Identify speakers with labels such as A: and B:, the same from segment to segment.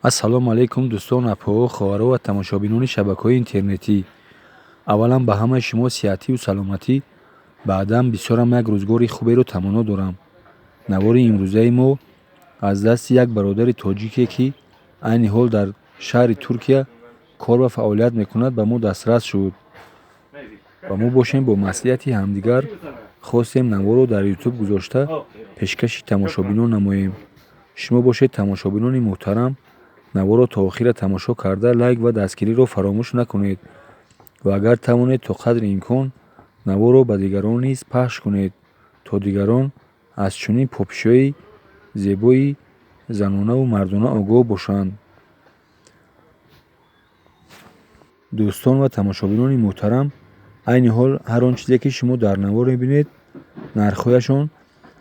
A: ассалому алайкум дӯстон апоҳо ховаро ва тамошобинони шабакаҳои интернетӣ. аввалан ба ҳамаи шумо сиҳативу саломатӣ. баъдан бисёрам як рӯзгори хуберо таманно дорам. навори имрӯзаи мо аз дасти як бародари тоҷике ки айни ҳол дар шаҳри Туркия кор ва фаъолият мекунад ба мо дастрас шуд ва мо бошем бо маслиҳати ҳамдигар хостем наворро дар ютуб гузошта пешкаши тамошобинон намоем. шумо бошед тамошобинони муҳтарам, наворро то охира тамошо карда лайк ва дастгириро фаромӯш накунед ва агар тавонед то қадри имкон наворро ба дигарон низ пахш кунед, то дигарон аз чунин попишои зебои занонаву мардона огоҳ бошанд. дӯстон ва тамошобинони муҳтарам, айни ҳол ҳар он чизе ки шумо дар навор мебинед нархҳояшон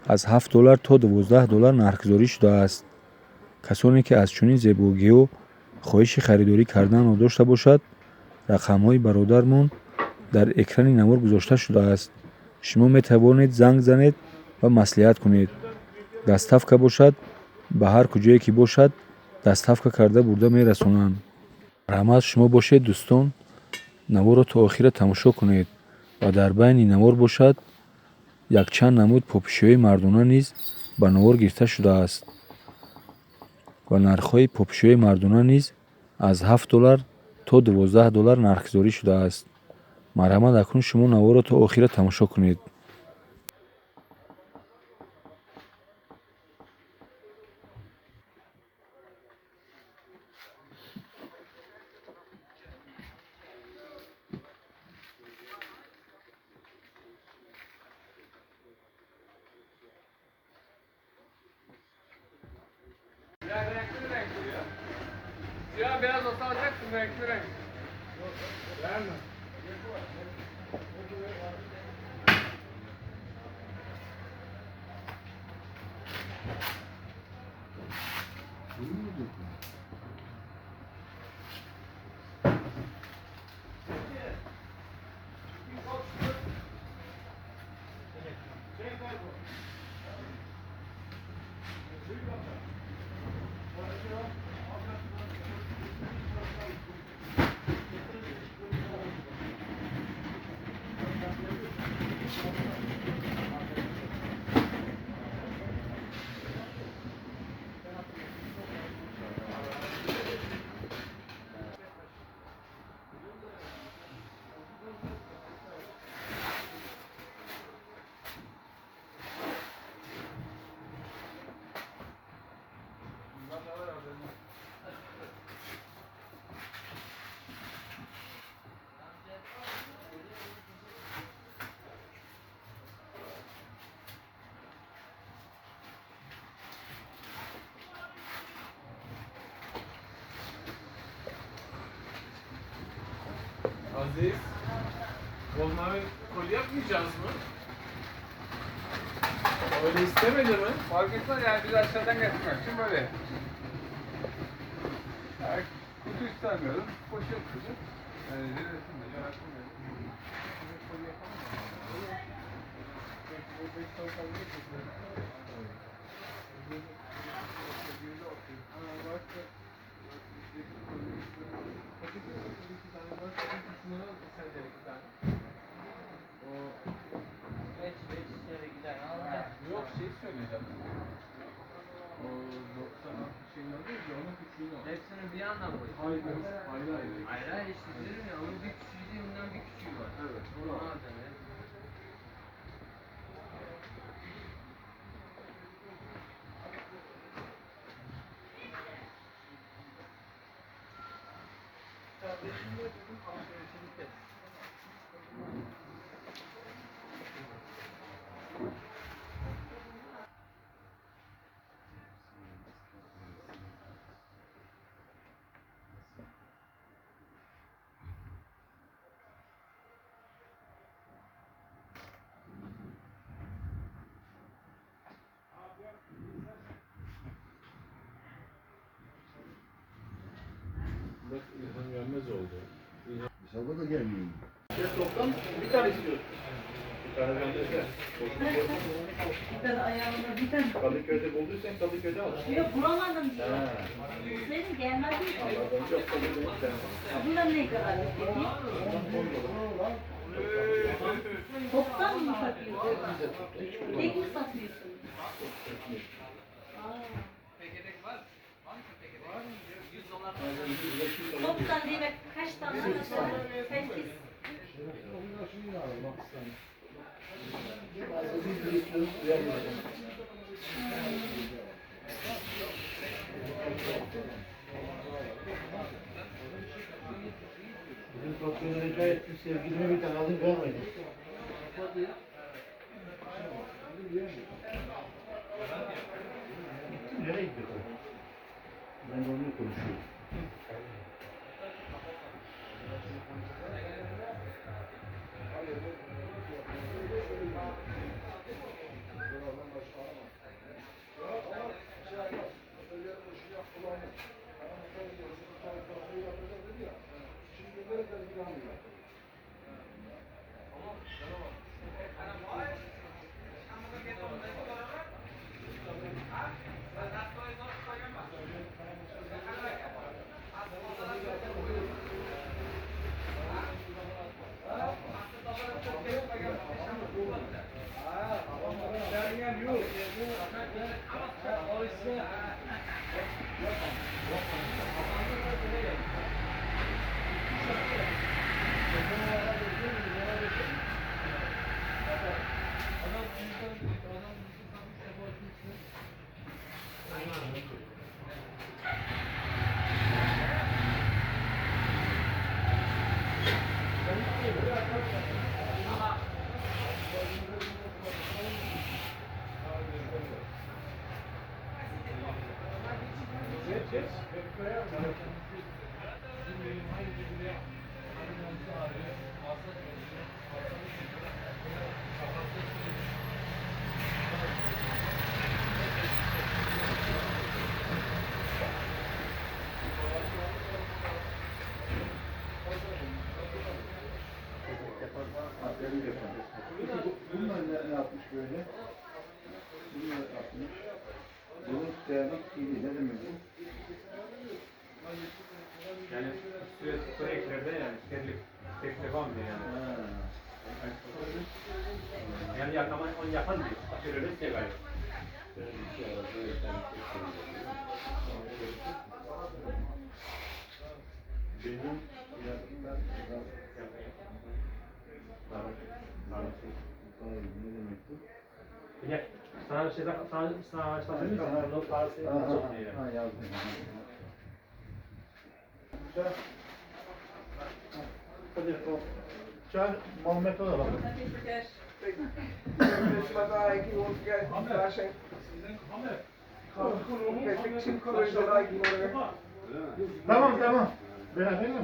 A: аз $7 то $12 нархгузорӣ шудааст. касоне ки аз чунин зебогиҳо хоҳиши харидорӣ кардан надошта бошад, рақамҳои бародармон дар экрани навор гузошта шудааст. шумо метавонед занг занед ва маслиҳат кунед. доставка бошад, ба ҳар куҷое ки бошад доставка карда бурда мерасонанд. марҳамат шумо бошед дӯстон, наворро то охира тамошо кунед ва дар байни навор бошад якчанд намуд попишои мардона низ ба навор гирифта шудааст ва нархҳои попишои мардона низ аз $7 то $12 нархгузорӣ шудааст. марҳамат акнун шумо наворро то охира тамошо кунед.
B: Siyah beyaz olsa alacaksın, renkli renk. Verme. Aziz, onları kolye yapmayacağız mı? Öyle istemedi mi? Fark etmez yani biz aşağıdan getirmek için böyle. Yani kutu istemiyorum, poşet kutu. Resim de yaratım da. Kolye Yok şey söyleyeceğim. O 96 şeyin adı ya onun küçüğünü al.
C: Hepsini bir yandan koy.
B: Hayır, ayrı ayrı.
C: Hayır hayır işte diyorum ya onun bir küçüğü değil bundan bir küçüğü var.
B: Evet,
C: Onu
B: onu al.
C: alacaksın ya.
B: Bak İlhan Gelmez oldu.
D: Sabah da gelmiyor.
B: Toplam bir tane istiyorsun. Bir tane gönderse.
E: Ben ayağımda bir tane.
B: Kadıköy'de bulduysan Kadıköy'de al.
E: Yok bulamadım.
B: Ha.
E: Senin gelmen Bunlar değil mi? Bunlar ne kadar peki? Toptan mı satıyorsun? Tek mi satıyorsun? Toptan demek kaç tane mesela? 8.
D: Bizim sosyal rica ettim sevgilime bir tane aldım vermedi. Gittim nereye gidiyor? Ben de onunla konuşuyorum. Bunlar ne yapmış böyle? Bunlar yapmış. Bunun seramik gibi ne demek bu?
B: Yani süre eklerde yani tek devam ediyor yani. Yani onu yapan bir şöyle şey var.
D: Benim yaptıklar ne demek bu?
B: Ya sana
D: Ha yazdım. Hadi o. Çağır Muhammed ola bakalım. Tamam. Beraber mi?